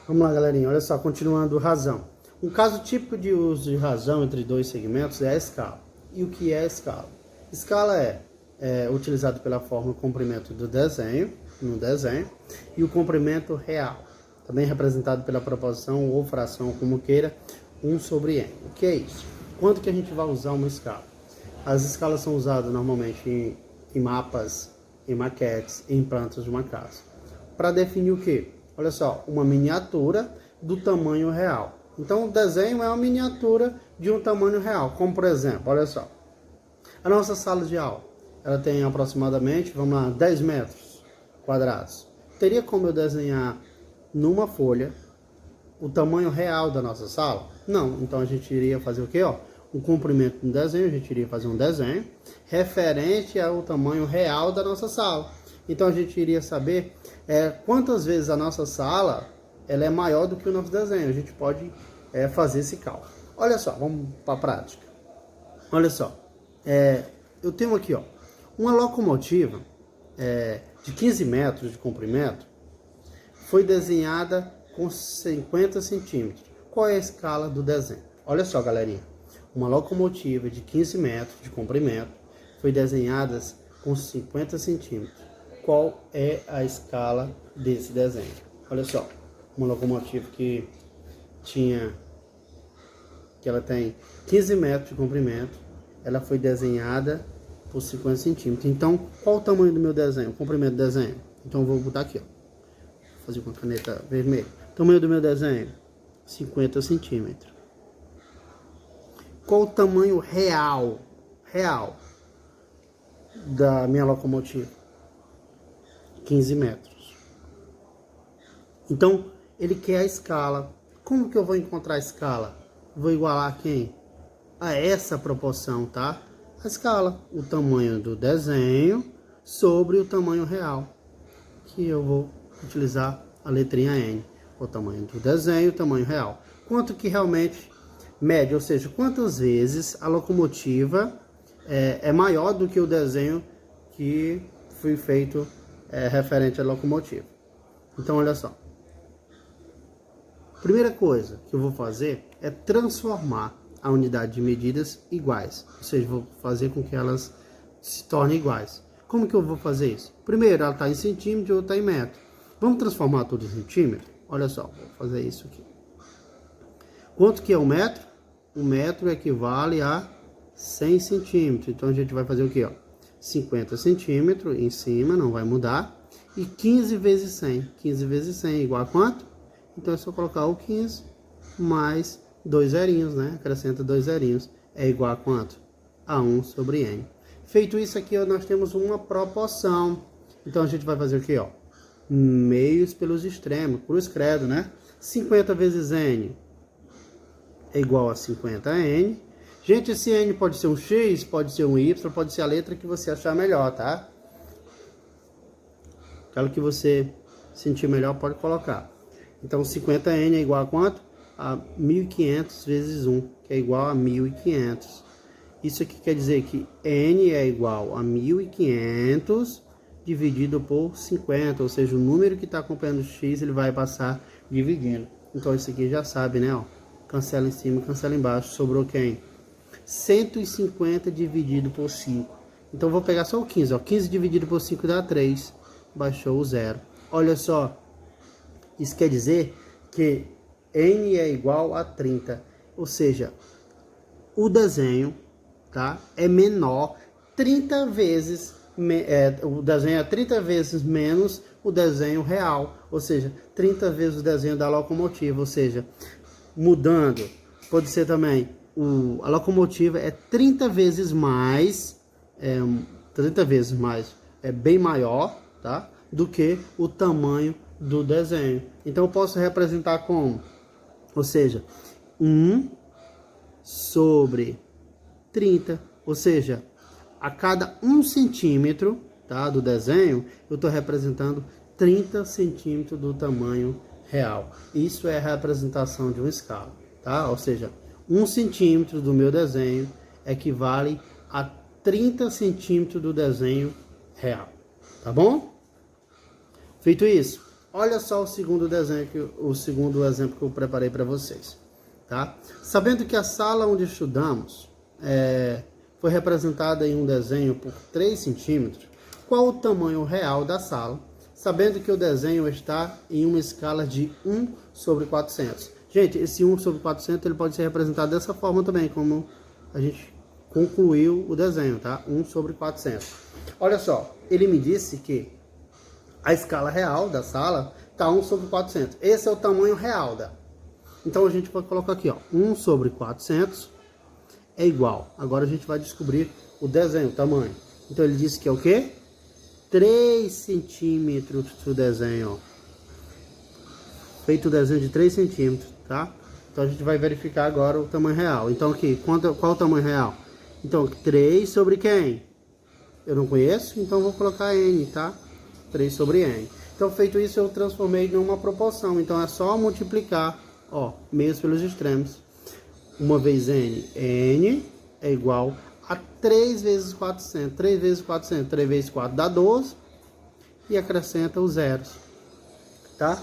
Vamos lá, galerinha, olha só, continuando razão. Um caso típico de uso de razão entre dois segmentos é a escala. E o que é a escala? Escala é utilizado pela forma comprimento do desenho, no desenho, e o comprimento real, também representado pela proporção ou fração, como queira, 1 sobre n. O que é isso? Quando que a gente vai usar uma escala? As escalas são usadas normalmente em mapas, em maquetes, em plantas de uma casa. Para definir o quê? Olha só, uma miniatura do tamanho real. Então, o desenho é uma miniatura de um tamanho real. Como, por exemplo, olha só. A nossa sala de aula, ela tem aproximadamente, vamos lá, 10 metros quadrados. Teria como eu desenhar numa folha o tamanho real da nossa sala? Não. Então, a gente iria fazer o quê? O comprimento do desenho, a gente iria fazer um desenho referente ao tamanho real da nossa sala. Então, a gente iria saber quantas vezes a nossa sala ela é maior do que o nosso desenho. A gente pode fazer esse cálculo. Olha só, vamos para a prática. Olha só, eu tenho aqui uma locomotiva de 15 metros de comprimento, foi desenhada com 50 centímetros. Qual é a escala do desenho? Olha só, galerinha, uma locomotiva de 15 metros de comprimento foi desenhada com 50 centímetros. Qual é a escala desse desenho? Olha só, uma locomotiva que ela tem 15 metros de comprimento, ela foi desenhada por 50 centímetros. Então, qual o tamanho do meu desenho, o comprimento do desenho? Então, eu vou botar aqui, vou fazer com a caneta vermelha. O tamanho do meu desenho, 50 centímetros. Qual o tamanho real da minha locomotiva? 15 metros. Então, ele quer a escala. Como que eu vou encontrar a escala? Vou igualar quem? A essa proporção, tá? A escala, o tamanho do desenho sobre o tamanho real. Que eu vou utilizar a letrinha N. O tamanho do desenho, o tamanho real. Quanto que realmente mede, ou seja, quantas vezes a locomotiva é maior do que o desenho que foi feito referente à locomotiva. Então, olha só. Primeira coisa que eu vou fazer é transformar a unidade de medidas iguais. Ou seja, vou fazer com que elas se tornem iguais. Como que eu vou fazer isso? Primeiro, ela está em centímetro e outra está em metro. Vamos transformar tudo em centímetro? Olha só, vou fazer isso aqui. Quanto que é o metro? O metro equivale a 100 centímetros. Então, a gente vai fazer o quê? 50 centímetros em cima, não vai mudar. E 15 vezes 100. 15 vezes 100 é igual a quanto? Então, é só colocar o 15 mais 2 zerinhos, né? Acrescenta 2 zerinhos. É igual a quanto? A 1 sobre n. Feito isso aqui, nós temos uma proporção. Então, a gente vai fazer o quê? Meios pelos extremos. Cruz credo, né? 50 vezes n é igual a 50n. Gente, esse n pode ser um x, pode ser um y, pode ser a letra que você achar melhor, tá? Aquela que você sentir melhor, pode colocar. Então, 50n é igual a quanto? A 1.500 vezes 1, que é igual a 1.500. Isso aqui quer dizer que n é igual a 1.500 dividido por 50, ou seja, o número que está acompanhando o x, ele vai passar dividindo. Então, isso aqui já sabe, né? Cancela em cima, cancela embaixo. Sobrou quem? 150 dividido por 5. Então, vou pegar só o 15. 15 dividido por 5 dá 3. Baixou o zero. Olha só. Isso quer dizer que n é igual a 30. Ou seja, o desenho, tá, é menor 30 vezes. O desenho é 30 vezes menos o desenho real. Ou seja, 30 vezes o desenho da locomotiva. Ou seja, mudando, pode ser também a locomotiva é 30 vezes mais, bem maior, tá, do que o tamanho do desenho. Então eu posso representar como, ou seja, 1 sobre 30, ou seja, a cada 1 centímetro, tá, do desenho, eu estou representando 30 centímetros do tamanho real. Isso é a representação de uma escala, tá? Ou seja, 1 centímetro do meu desenho equivale a 30 centímetros do desenho real, tá bom? Feito isso, olha só o segundo exemplo que eu preparei para vocês, tá? Sabendo que a sala onde estudamos foi representada em um desenho por 3 centímetros, qual o tamanho real da sala? Sabendo que o desenho está em uma escala de 1 sobre 400. Gente, esse 1 sobre 400 ele pode ser representado dessa forma também, como a gente concluiu o desenho, tá? 1 sobre 400. Olha só, ele me disse que a escala real da sala está 1 sobre 400. Esse é o tamanho real da. Então a gente pode colocar aqui, ó, 1 sobre 400 é igual. Agora a gente vai descobrir o desenho, o tamanho. Então ele disse que é o quê? 3 centímetros do desenho, ó. Feito o desenho de 3 centímetros, tá? Então a gente vai verificar agora o tamanho real. Então aqui, qual o tamanho real? Então 3 sobre quem? Eu não conheço, então vou colocar N, tá? 3 sobre N. Então feito isso eu transformei numa proporção. Então é só multiplicar, ó, meios pelos extremos. Uma vez N, N é igual a 3 vezes 400. 3 vezes 400, 3 vezes 4 dá 12. E acrescenta os zeros, tá?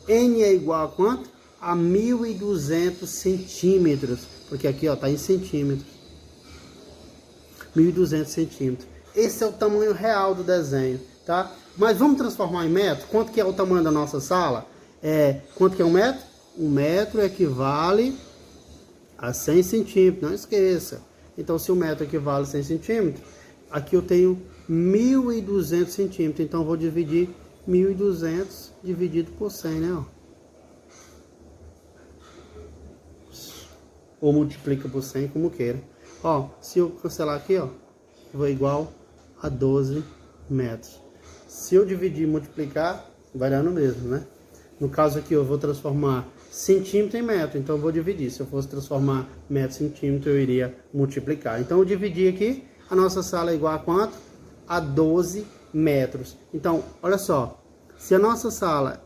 N é igual a quanto? A 1.200 centímetros. Porque aqui, ó, tá em centímetros. 1.200 centímetros. Esse é o tamanho real do desenho, tá? Mas vamos transformar em metro? Quanto que é o tamanho da nossa sala? Quanto que é um metro? Um metro equivale a 100 centímetros, não esqueça. Então, se o metro equivale a 100 centímetros, aqui eu tenho 1.200 centímetros. Então, eu vou dividir 1.200 dividido por 100, né? Ó. Ou multiplica por 100, como queira. Ó, se eu cancelar aqui, ó, vai igual a 12 metros. Se eu dividir e multiplicar, vai dar no mesmo, né? No caso aqui, eu vou transformar centímetro em metro, então eu vou dividir. Se eu fosse transformar metro em centímetro, eu iria multiplicar. Então, eu dividi aqui, a nossa sala é igual a quanto? A 12 metros. Então, olha só, se a nossa sala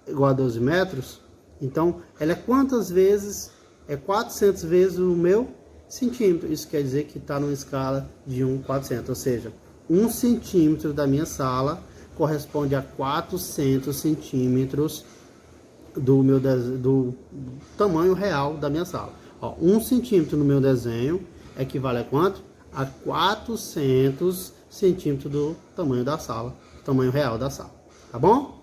é igual a 12 metros, então, ela é quantas vezes? É 400 vezes o meu centímetro. Isso quer dizer que está numa escala de 1/400, ou seja, 1 centímetro da minha sala corresponde a 400 centímetros do tamanho real da minha sala. Ó, 1 centímetro no meu desenho equivale a quanto? A 400 centímetros do tamanho da sala, tamanho real da sala, tá bom?